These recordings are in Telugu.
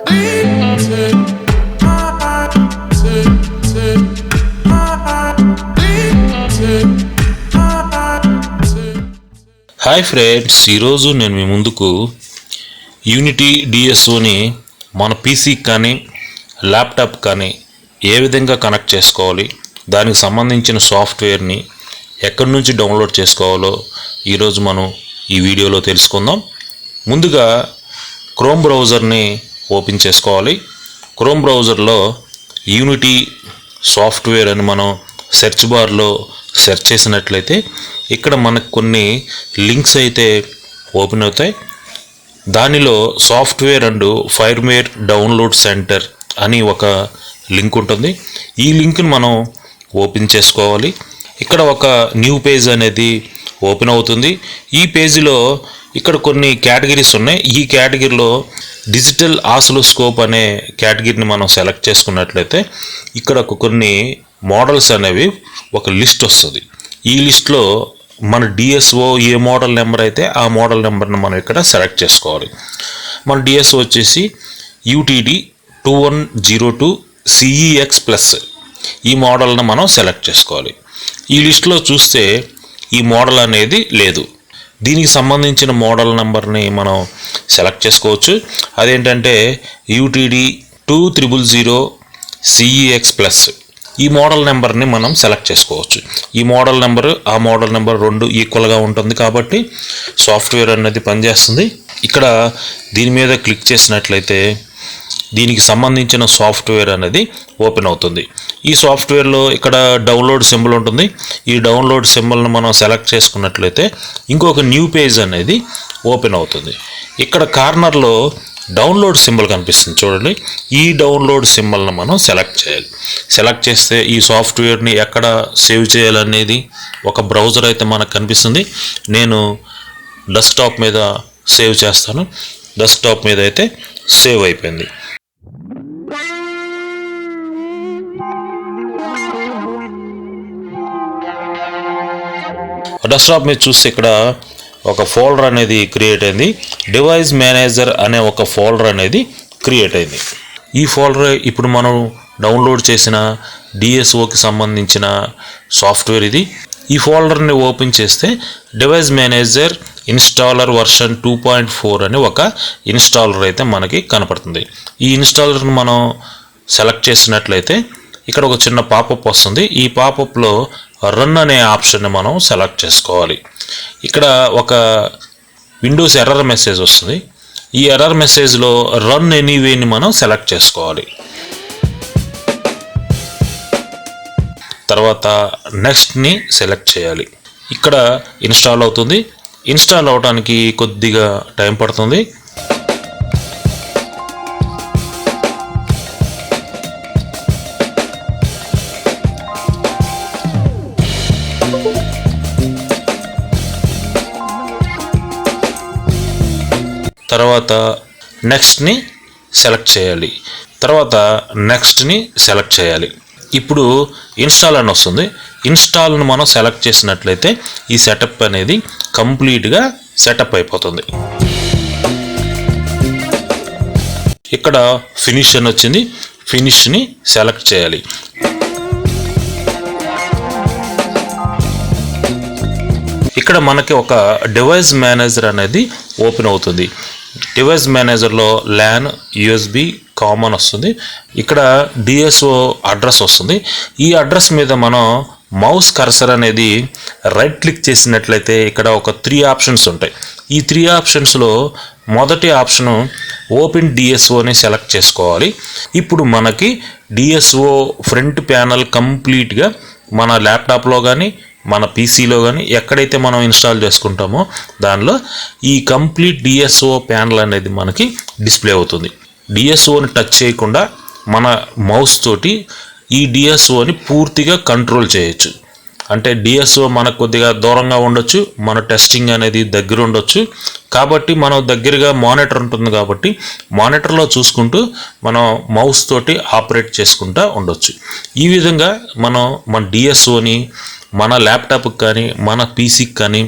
హాయ్ ఫ్రెండ్స్, ఈరోజు నేను మీ ముందుకు యూనిటీ డిఎస్ఓని మన పీసీకి కానీ ల్యాప్టాప్ కానీ ఏ విధంగా కనెక్ట్ చేసుకోవాలి, దానికి సంబంధించిన సాఫ్ట్వేర్ని ఎక్కడి నుంచి డౌన్లోడ్ చేసుకోవాలో ఈరోజు మనం ఈ వీడియోలో తెలుసుకుందాం. ముందుగా క్రోమ్ బ్రౌజర్ని ఓపెన్ చేసుకోవాలి. క్రోమ్ బ్రౌజర్లో యూనిటీ సాఫ్ట్వేర్ అని మనం సెర్చ్ బార్లో సెర్చ్ చేసినట్లయితే ఇక్కడ మనకు కొన్ని లింక్స్ అయితే ఓపెన్ అవుతాయి. దానిలో సాఫ్ట్వేర్ అండ్ ఫైర్వేర్ డౌన్లోడ్ సెంటర్ అని ఒక లింక్ ఉంటుంది. ఈ లింక్ని మనం ఓపెన్ చేసుకోవాలి. ఇక్కడ ఒక న్యూ పేజ్ అనేది ఓపెన్ అవుతుంది. ఈ పేజీలో ఇక్కడ కొన్ని కేటగిరీస్ ఉన్నాయి. ఈ కేటగిరీలో డిజిటల్ ఆసిలోస్కోప్ అనే కేటగిరీని మనం సెలెక్ట్ చేసుకున్నట్లయితే ఇక్కడ కొన్ని మోడల్స్ అనేవి ఒక లిస్ట్ వస్తుంది. ఈ లిస్ట్లో మన డిఎస్ఓ ఏ మోడల్ నెంబర్ అయితే ఆ మోడల్ నెంబర్ని మనం ఇక్కడ సెలెక్ట్ చేసుకోవాలి. మన డిఎస్ఓ వచ్చేసి యూటీడీ 2102 CEX+. ఈ మోడల్ని మనం సెలెక్ట్ చేసుకోవాలి. ఈ లిస్ట్లో చూస్తే ఈ మోడల్ అనేది లేదు. దీనికి సంబంధించిన మోడల్ నెంబర్ని మనం సెలెక్ట్ చేసుకోవచ్చు. అదేంటంటే యూటీడీ 2000 CEX+. ఈ మోడల్ నెంబర్ని మనం సెలెక్ట్ చేసుకోవచ్చు. ఈ మోడల్ నెంబరు ఆ మోడల్ నెంబర్ రెండు ఈక్వల్గా ఉంటుంది కాబట్టి సాఫ్ట్వేర్ అనేది పనిచేస్తుంది. ఇక్కడ దీని మీద క్లిక్ చేసినట్లయితే దీనికి సంబంధించిన సాఫ్ట్వేర్ అనేది ఓపెన్ అవుతుంది. ఈ సాఫ్ట్వేర్లో ఇక్కడ డౌన్లోడ్ సింబల్ ఉంటుంది. ఈ డౌన్లోడ్ సింబల్ని మనం సెలెక్ట్ చేసుకున్నట్లయితే ఇంకొక న్యూ పేజ్ అనేది ఓపెన్ అవుతుంది. ఇక్కడ కార్నర్లో డౌన్లోడ్ సింబల్ కనిపిస్తుంది చూడండి. ఈ డౌన్లోడ్ సింబల్ని మనం సెలెక్ట్ చేయాలి. సెలెక్ట్ చేస్తే ఈ సాఫ్ట్వేర్ని ఎక్కడ సేవ్ చేయాలనేది ఒక బ్రౌజర్ అయితే మనకు కనిపిస్తుంది. నేను డెస్క్టాప్ మీద సేవ్ చేస్తాను. డెస్క్టాప్ మీద అయితే సేవ్ అయిపోయింది. డెస్క్టాప్ మీద చూస్తే ఇక్కడ ఒక ఫోల్డర్ అనేది క్రియేట్ అయింది. డివైస్ మేనేజర్ అనే ఒక ఫోల్డర్ అనేది క్రియేట్ అయింది. ఈ ఫోల్డర్ ఇప్పుడు మనం డౌన్లోడ్ చేసిన డిఎస్ఓకి సంబంధించిన సాఫ్ట్వేర్ ఇది. ఈ ఫోల్డర్ని ఓపెన్ చేస్తే డివైస్ మేనేజర్ ఇన్స్టాలర్ వర్షన్ 2.4 అని ఒక ఇన్స్టాలర్ అయితే మనకి కనపడుతుంది. ఈ ఇన్స్టాలర్ని మనం సెలెక్ట్ చేసినట్లయితే ఇక్కడ ఒక చిన్న పాపప్ వస్తుంది. ఈ పాపప్లో రన్ అనే ఆప్షన్ని మనం సెలెక్ట్ చేసుకోవాలి. ఇక్కడ ఒక విండోస్ ఎర్రర్ మెసేజ్ వస్తుంది. ఈ ఎర్రర్ మెసేజ్లో రన్ ఎనీవేని మనం సెలెక్ట్ చేసుకోవాలి. తర్వాత నెక్స్ట్ని సెలెక్ట్ చేయాలి. ఇక్కడ ఇన్స్టాల్ అవుతుంది. ఇన్స్టాల్ అవడానికి కొద్దిగా టైం పడుతుంది. తర్వాత నెక్స్ట్ని సెలెక్ట్ చేయాలి. తర్వాత నెక్స్ట్ని సెలెక్ట్ చేయాలి. ఇప్పుడు ఇన్స్టాల్ అని వస్తుంది. ఇన్స్టాల్ను మనం సెలెక్ట్ చేసినట్లయితే ఈ సెటప్ అనేది కంప్లీట్గా సెటప్ అయిపోతుంది. ఇక్కడ ఫినిష్ అని వచ్చింది. ఫినిష్ని సెలెక్ట్ చేయాలి. ఇక్కడ మనకి ఒక డివైస్ మేనేజర్ అనేది ఓపెన్ అవుతుంది. డివైస్ మేనేజర్లో ల్యాన్, యూఎస్బి కామన్ వస్తుంది. ఇక్కడ డిఎస్ఓ అడ్రస్ వస్తుంది. ఈ అడ్రస్ మీద మనం మౌస్ కర్సర్ అనేది రైట్ క్లిక్ చేసినట్లయితే ఇక్కడ ఒక 3 ఆప్షన్స్ ఉంటాయి. ఈ 3 ఆప్షన్స్లో మొదటి ఆప్షను ఓపెన్ డిఎస్ఓని సెలెక్ట్ చేసుకోవాలి. ఇప్పుడు మనకి డిఎస్ఓ ఫ్రంట్ ప్యానల్ కంప్లీట్గా మన ల్యాప్టాప్లో కానీ మన పీసీలో కానీ ఎక్కడైతే మనం ఇన్స్టాల్ చేసుకుంటామో దానిలో ఈ కంప్లీట్ డిఎస్ఓ ప్యానల్ అనేది మనకి డిస్ప్లే అవుతుంది. డిఎస్ఓని టచ్ చేయకుండా మన మౌస్ తోటి ఈ డిఎస్ఓని పూర్తిగా కంట్రోల్ చేయొచ్చు. అంటే డిఎస్ఓ మనకు కొద్దిగా దూరంగా ఉండొచ్చు, మన టెస్టింగ్ అనేది దగ్గర ఉండొచ్చు. కాబట్టి మనం దగ్గరగా మానిటర్ ఉంటుంది కాబట్టి మానిటర్లో చూసుకుంటూ మనం మౌస్ తోటి ఆపరేట్ చేసుకుంటూ ఉండొచ్చు. ఈ విధంగా మనం మన డిఎస్ఓని మన ల్యాప్టాప్కి కానీ మన పీసీకి కానీ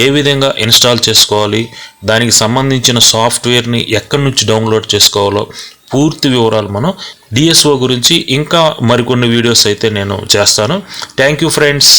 ఏ విధంగా ఇన్స్టాల్ చేసుకోవాలి, దానికి సంబంధించిన సాఫ్ట్వేర్ని ఎక్కడి నుంచి డౌన్లోడ్ చేసుకోవాలో పూర్తి వివరాలు మనం డిఎస్ఓ గురించి ఇంకా మరికొన్ని వీడియోస్ అయితే నేను చేస్తాను. Thank you friends.